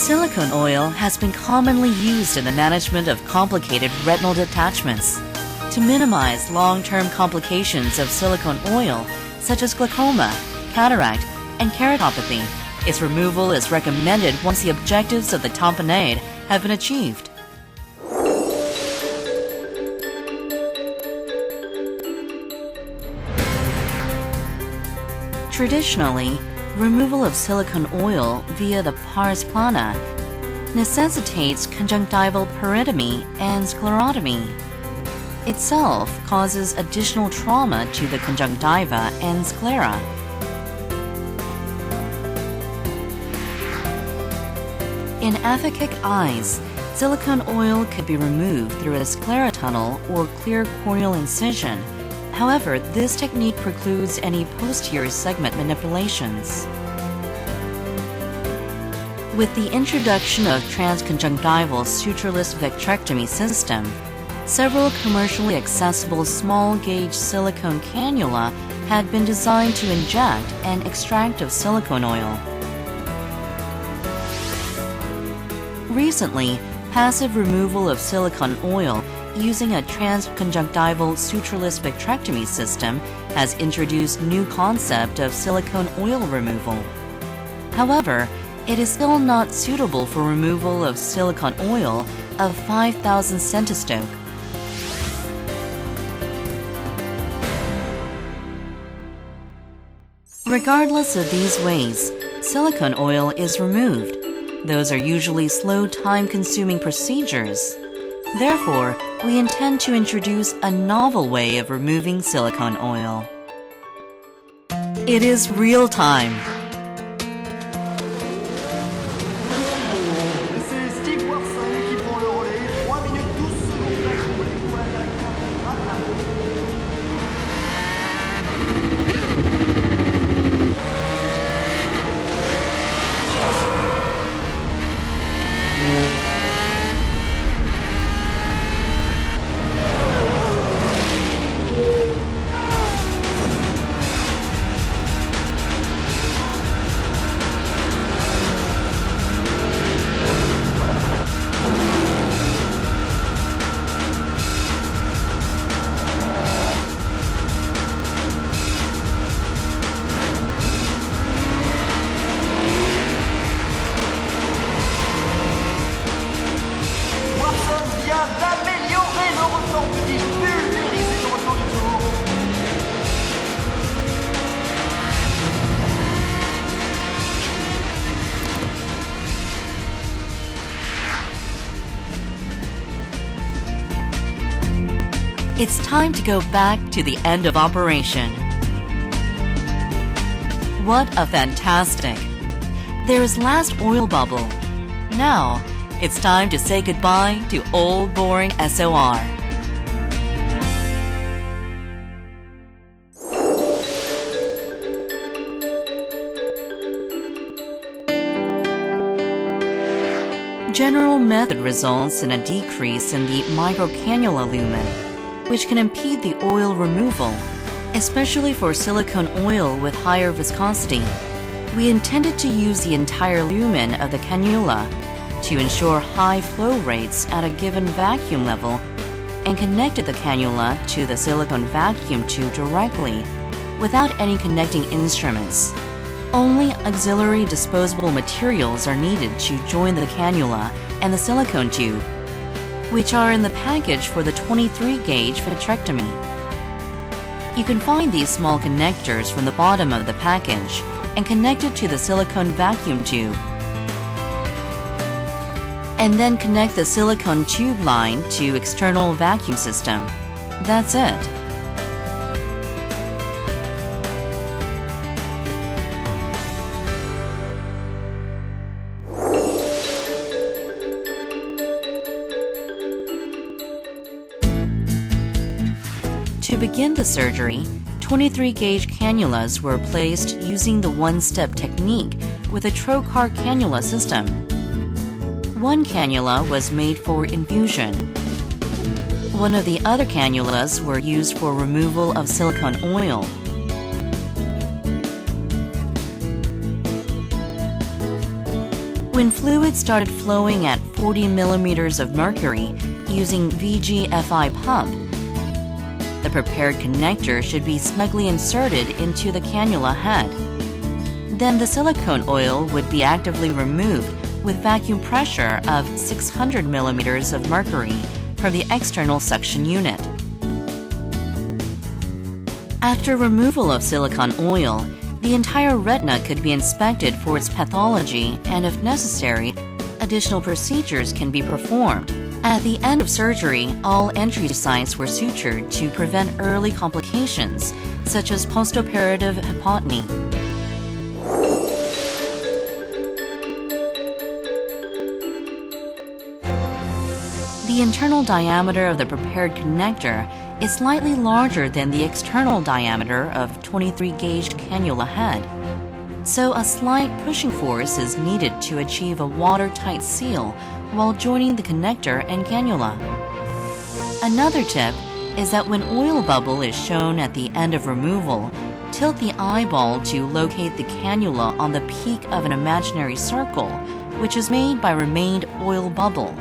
Silicone oil has been commonly used in the management of complicated retinal detachments. To minimize long-term complications of silicone oil, such as glaucoma, cataract, and keratopathy, its removal is recommended once the objectives of the tamponade have been achieved. Traditionally, removal of silicone oil via the pars plana necessitates conjunctival peritomy and sclerotomy. Itself causes additional trauma to the conjunctiva and sclera. In aphakic eyes, silicone oil could be removed through a sclerotunnel or clear corneal incision. However, this technique precludes any posterior segment manipulations. With the introduction of transconjunctival sutureless vitrectomy system, several commercially accessible small-gauge silicone cannula had been designed to inject and extract of silicone oil. Recently, passive removal of silicone oil using a transconjunctival sutureless vitrectomy system has introduced new concept of silicone oil removal. However, it is still not suitable for removal of silicone oil of 5,000 centistoke. Regardless of these ways, silicone oil is removed. Those are usually slow, time-consuming procedures. Therefore, we intend to introduce a novel way of removing silicone oil. It is real time. D'améliorer le ressort de tige, pulvériser le ressort du tour. It's time to go back to the end of operation. What a fantastic! There's last oil bubble. Now, it's time to say goodbye to old boring SOR. General method results in a decrease in the microcannula lumen, which can impede the oil removal, especially for silicone oil with higher viscosity. We intended to use the entire lumen of the cannula to ensure high flow rates at a given vacuum level and connected the cannula to the silicone vacuum tube directly without any connecting instruments. Only auxiliary disposable materials are needed to join the cannula and the silicone tube, which are in the package for the 23-gauge vitrectomy. You can find these small connectors from the bottom of the package and connect it to the silicone vacuum tube. And then connect the silicone tube line to external vacuum system. That's it. To begin the surgery, 23-gauge cannulas were placed using the one-step technique with a trocar cannula system. One cannula was made for infusion. One of the other cannulas were used for removal of silicone oil. When fluid started flowing at 40 millimeters of mercury using VGFI pump, the prepared connector should be snugly inserted into the cannula head. Then the silicone oil would be actively removed with vacuum pressure of 600 millimeters of mercury from the external suction unit. After removal of silicone oil, the entire retina could be inspected for its pathology, and if necessary, additional procedures can be performed. At the end of surgery, all entry sites were sutured to prevent early complications, such as postoperative hypotony. The internal diameter of the prepared connector is slightly larger than the external diameter of 23-gauge cannula head, so a slight pushing force is needed to achieve a watertight seal while joining the connector and cannula. Another tip is that when oil bubble is shown at the end of removal, tilt the eyeball to locate the cannula on the peak of an imaginary circle, which is made by remained oil bubble.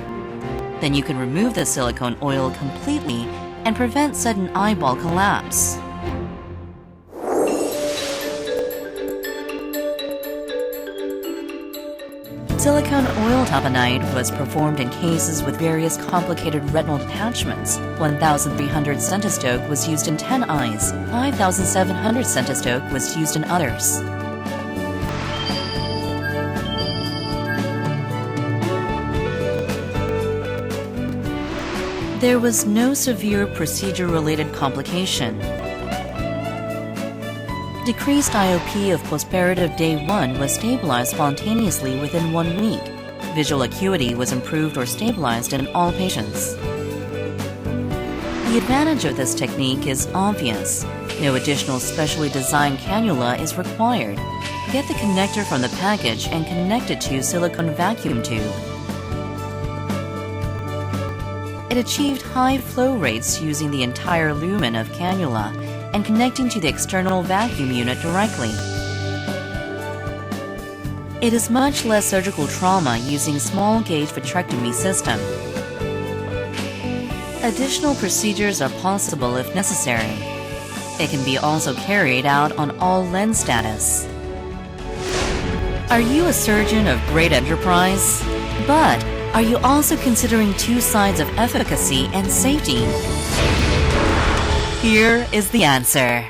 Then you can remove the silicone oil completely and prevent sudden eyeball collapse. Silicone oil tapenite was performed in cases with various complicated retinal detachments. 1,300 centistoke was used in 10 eyes. 5,700 centistoke was used in others. There was no severe procedure-related complication. Decreased IOP of postoperative day 1 was stabilized spontaneously within 1 week. Visual acuity was improved or stabilized in all patients. The advantage of this technique is obvious. No additional specially designed cannula is required. Get the connector from the package and connect it to silicone vacuum tube. It achieved high flow rates using the entire lumen of cannula and connecting to the external vacuum unit directly. It is much less surgical trauma using small gauge vitrectomy system. Additional procedures are possible if necessary. It can be also carried out on all lens status. Are you a surgeon of great enterprise? But are you also considering two sides of efficacy and safety? Here is the answer.